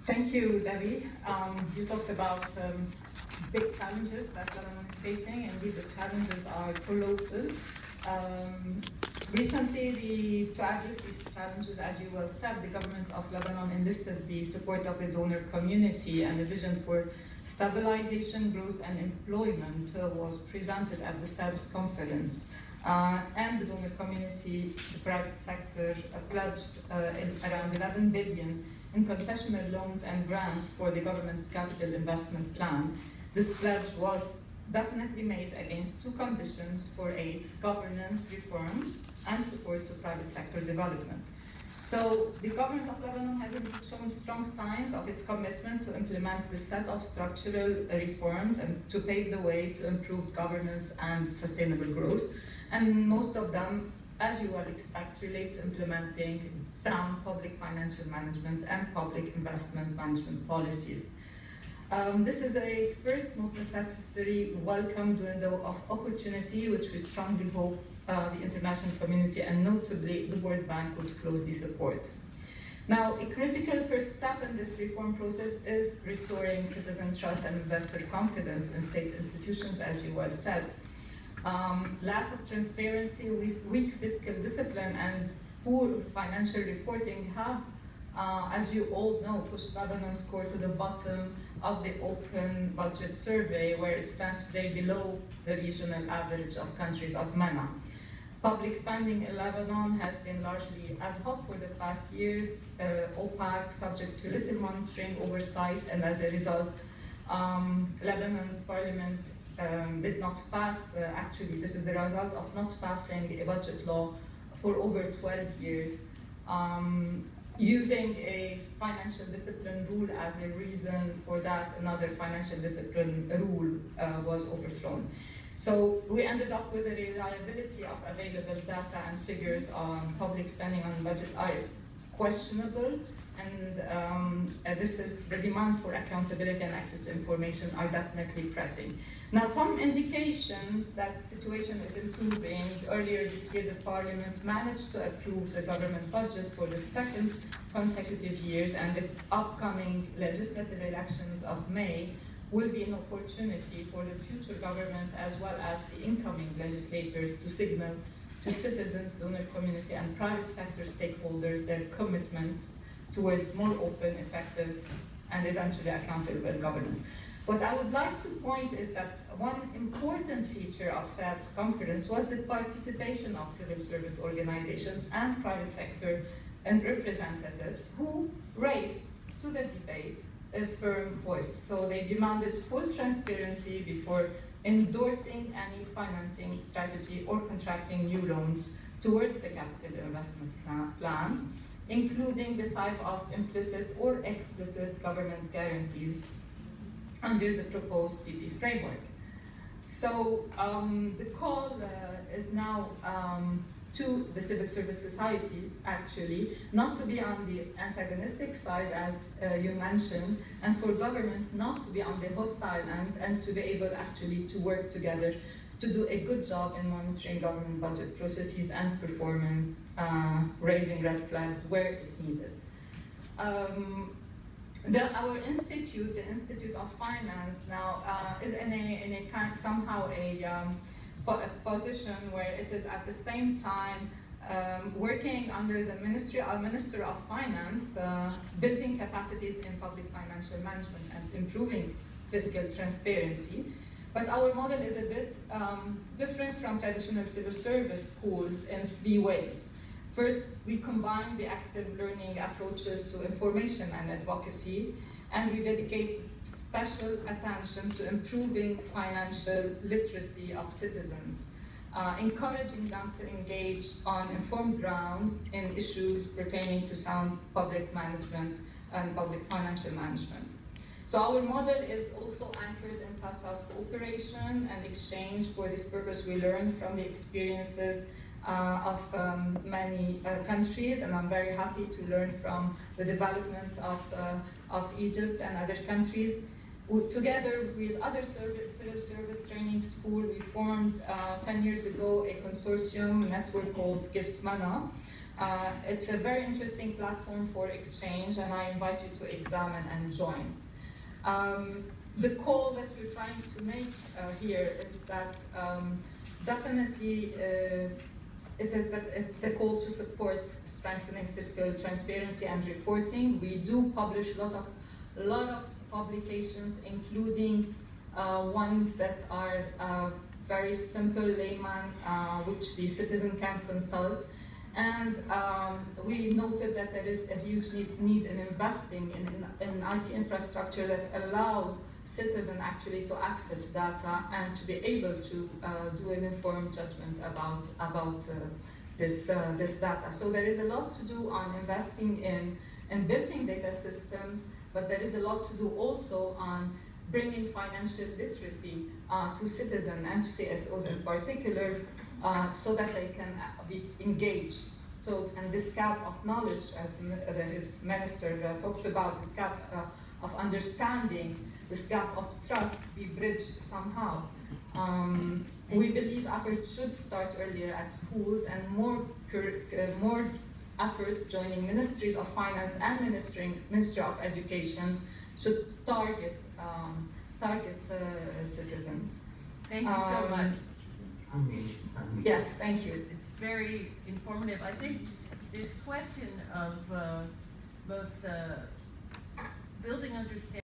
Thank you, Debbie. You talked about big challenges that Lebanon is facing. Indeed, the challenges are colossal. Recently, to address these challenges, as you well said, the government of Lebanon enlisted the support of the donor community, and a vision for stabilization, growth, and employment was presented at the SAD conference. And the donor community, the private sector, pledged around 11 billion in concessional loans and grants for the government's capital investment plan. This pledge was definitely made against two conditions for aid: governance reform and support to private sector development. So the government of Lebanon has shown strong signs of its commitment to implement the set of structural reforms and to pave the way to improved governance and sustainable growth. And most of them, as you would expect, relate to implementing sound public financial management and public investment management policies. This is a first, most necessary, welcome window of opportunity, which we strongly hope the international community and notably the World Bank would closely support. Now, a critical first step in this reform process is restoring citizen trust and investor confidence in state institutions, as you well said. Lack of transparency, weak fiscal discipline, and poor financial reporting have, as you all know, pushed Lebanon's score to the bottom of the Open Budget Survey, where it stands today below the regional average of countries of MENA. Public spending in Lebanon has been largely ad hoc for the past years, opaque, subject to little monitoring, oversight, and as a result, Lebanon's parliament did not pass, actually, this is the result of not passing a budget law for over 12 years, using a financial discipline rule as a reason for that. Another financial discipline rule was overthrown. So we ended up with a reliability of available data and figures on public spending on budget are questionable, and this is the demand for accountability and access to information are definitely pressing. Now, some indications that the situation is improving. Earlier this year, the parliament managed to approve the government budget for the second consecutive years, and the upcoming legislative elections of May will be an opportunity for the future government as well as the incoming legislators to signal to citizens, donor community, and private sector stakeholders their commitments towards more open, effective, and eventually accountable governance. What I would like to point is that one important feature of SAD conference was the participation of civil service organizations and private sector and representatives who raised to the debate a firm voice. So they demanded full transparency before endorsing any financing strategy or contracting new loans towards the capital investment plan, including the type of implicit or explicit government guarantees under the proposed PP framework. So the call is now to the civil service society, actually, not to be on the antagonistic side, as you mentioned, and for government not to be on the hostile end, and to be able actually to work together to do a good job in monitoring government budget processes and performance, raising red flags where it's needed. Our institute, the Institute of Finance, now is in a kind, somehow a position where it is at the same time working under the Minister of Finance, building capacities in public financial management and improving fiscal transparency. But our model is a bit different from traditional civil service schools in three ways. First, we combine the active learning approaches to information and advocacy, and we dedicate special attention to improving financial literacy of citizens, encouraging them to engage on informed grounds in issues pertaining to sound public management and public financial management. So our model is also anchored in South-South cooperation and exchange. For this purpose, we learn from the experiences of many countries, and I'm very happy to learn from the development of Egypt and other countries. Together with other civil service training schools, we formed 10 years ago a consortium network called MENA, It's a very interesting platform for exchange, and I invite you to examine and join. The call that we're trying to make here is that definitely it's a call to support strengthening fiscal transparency and reporting. We do publish a lot of publications, including ones that are very simple layman, which the citizen can consult. And we noted that there is a huge need in investing in IT infrastructure that allow citizens actually to access data and to be able to do an informed judgment about this data. So there is a lot to do on investing in building data systems, but there is a lot to do also on bringing financial literacy to citizens and to CSOs in particular, so that they can be engaged. So, and this gap of knowledge, as his minister talked about, this gap of understanding, this gap of trust be bridged somehow. We believe effort should start earlier at schools, and more effort joining ministries of finance and Ministry of Education should target citizens. Thank you so much. Yes, thank you. It's very informative. I think this question of both building understanding